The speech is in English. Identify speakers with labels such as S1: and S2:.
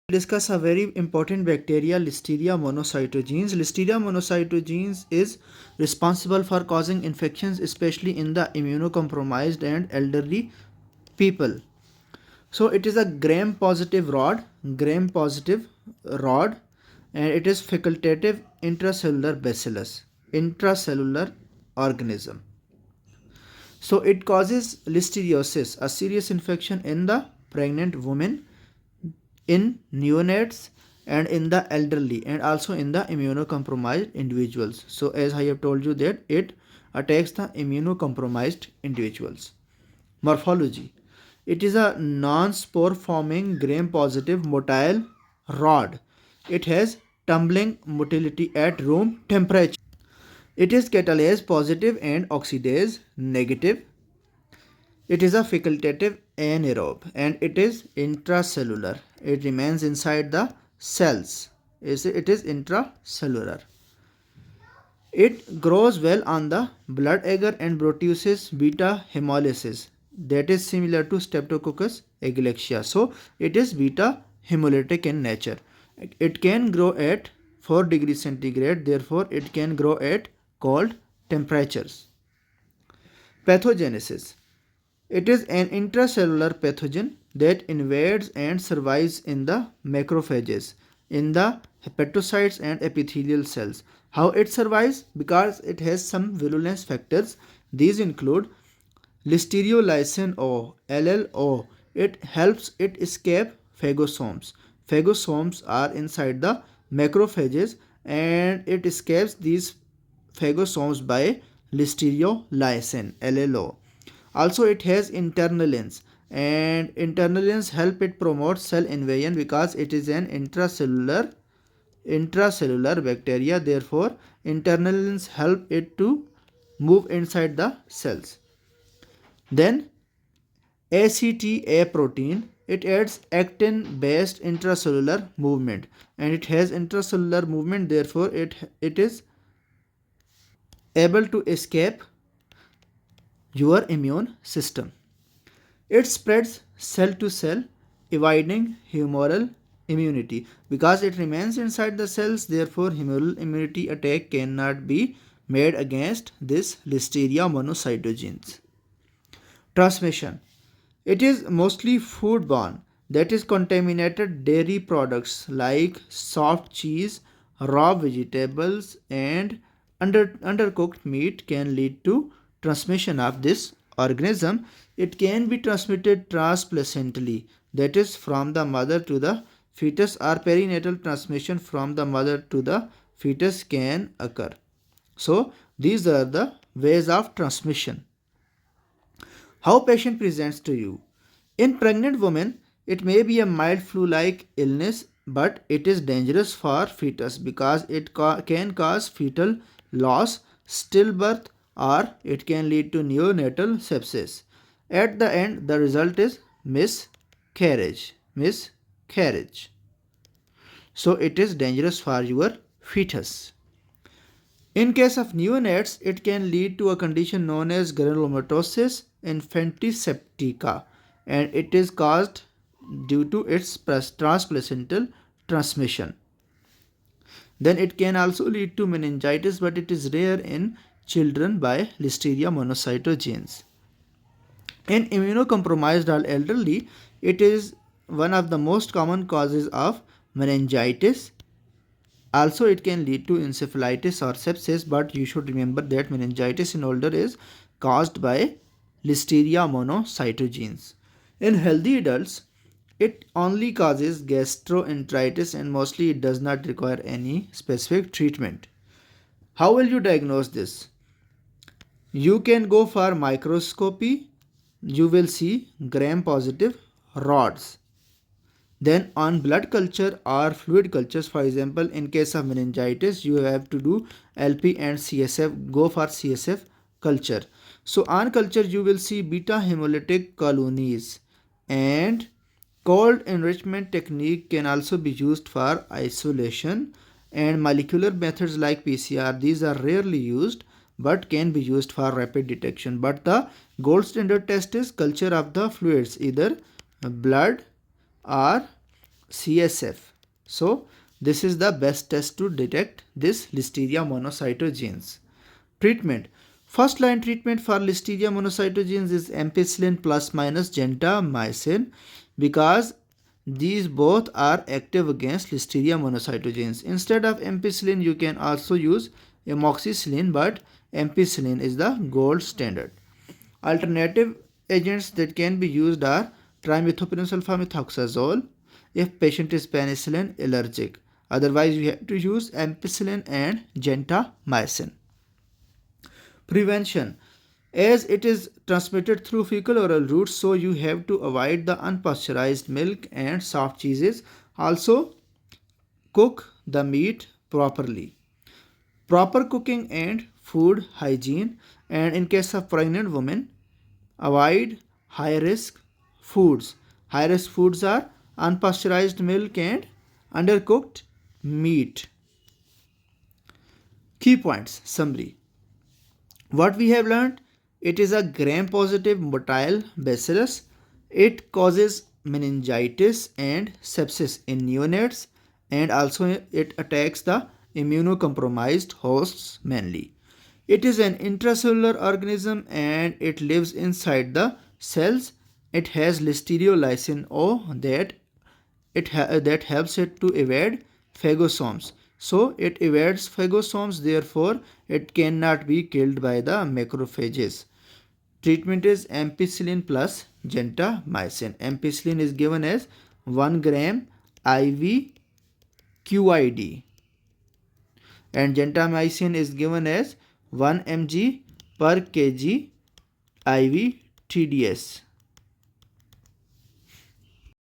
S1: Discuss a very important bacteria, Listeria monocytogenes. Listeria monocytogenes is responsible for causing infections, especially in the immunocompromised and elderly people. So it is a gram positive rod, and it is facultative intracellular bacillus, intracellular organism. So it causes listeriosis, a serious infection in the pregnant woman, in neonates, and in the elderly, and also in the immunocompromised individuals. So as I have told you that it attacks the immunocompromised individuals. Morphology: it is a non-spore forming gram positive motile rod. It has tumbling motility at room temperature. It is catalase positive and oxidase negative. It is a facultative anaerobe and it is intracellular. It remains inside the cells. It is intracellular. It grows well on the blood agar and produces beta hemolysis, that is similar to Streptococcus agalactia. So it is beta hemolytic in nature. It can grow at 4 degrees centigrade, therefore it can grow at cold temperatures. Pathogenesis: it is an intracellular pathogen that invades and survives in the macrophages, in the hepatocytes and epithelial cells. How it survives? Because it has some virulence factors. These include Listeriolysin O, LLO. It helps it escape phagosomes. Phagosomes are inside the macrophages and it escapes these phagosomes by Listeriolysin, LLO. Also it has internalins, and internalins help it promote cell invasion because it is an intracellular bacteria. Therefore internalins help it to move inside the cells. Then ACTA protein, it adds actin based intracellular movement, and it has intracellular movement, therefore it is able to escape your immune system. It spreads cell to cell, evading humoral immunity. Because it remains inside the cells, therefore humoral immunity attack cannot be made against this Listeria monocytogenes. Transmission: it is mostly foodborne, that is contaminated dairy products like soft cheese, raw vegetables, and undercooked meat can lead to transmission of this organism. It can be transmitted transplacentally, that is from the mother to the fetus, or perinatal transmission from the mother to the fetus can occur. So these are the ways of transmission. How patient presents to you: in pregnant women, it may be a mild flu-like illness, but it is dangerous for fetus because it can cause fetal loss, stillbirth, or it can lead to neonatal sepsis. At the end, the result is miscarriage. Miscarriage. So it is dangerous for your fetus. In case of neonates, it can lead to a condition known as granulomatosis infantiseptica, and it is caused due to its transplacental transmission. Then it can also lead to meningitis, but it is rare in children by Listeria monocytogenes. In immunocompromised or elderly, it is one of the most common causes of meningitis. Also, it can lead to encephalitis or sepsis, but you should remember that meningitis in older is caused by Listeria monocytogenes. In healthy adults, it only causes gastroenteritis and mostly it does not require any specific treatment. How will you diagnose this? You can go for microscopy. You will see gram positive rods. Then on blood culture or fluid cultures, for example, in case of meningitis, you have to do LP and CSF, go for CSF culture. So on culture, you will see beta hemolytic colonies, and cold enrichment technique can also be used for isolation, and molecular methods like PCR, these are rarely used but can be used for rapid detection. But the gold standard test is culture of the fluids, either blood or CSF. So this is the best test to detect this Listeria monocytogenes. Treatment. First line treatment for Listeria monocytogenes is ampicillin plus minus gentamicin, because these both are active against Listeria monocytogenes. Instead of ampicillin, you can also use amoxicillin, but ampicillin is the gold standard. Alternative agents that can be used are trimethoprim sulfamethoxazole if patient is penicillin allergic. Otherwise, you have to use ampicillin and gentamicin. Prevention. As it is transmitted through fecal oral routes, so you have to avoid the unpasteurized milk and soft cheeses. Also, cook the meat properly. Proper cooking and food hygiene. And in case of pregnant women, avoid high risk foods. High risk foods are unpasteurized milk and undercooked meat. Key points summary. What we have learned, it is a gram positive motile bacillus. It causes meningitis and sepsis in neonates, and also it attacks the immunocompromised hosts mainly. It is an intracellular organism and it lives inside the cells. It has listeriolysin O that helps it to evade phagocytes. So it evades phagocytes, therefore it cannot be killed by the macrophages. Treatment is ampicillin plus gentamicin. Ampicillin is given as 1 gram IV QID and gentamicin is given as 1 mg per kg IV TDS.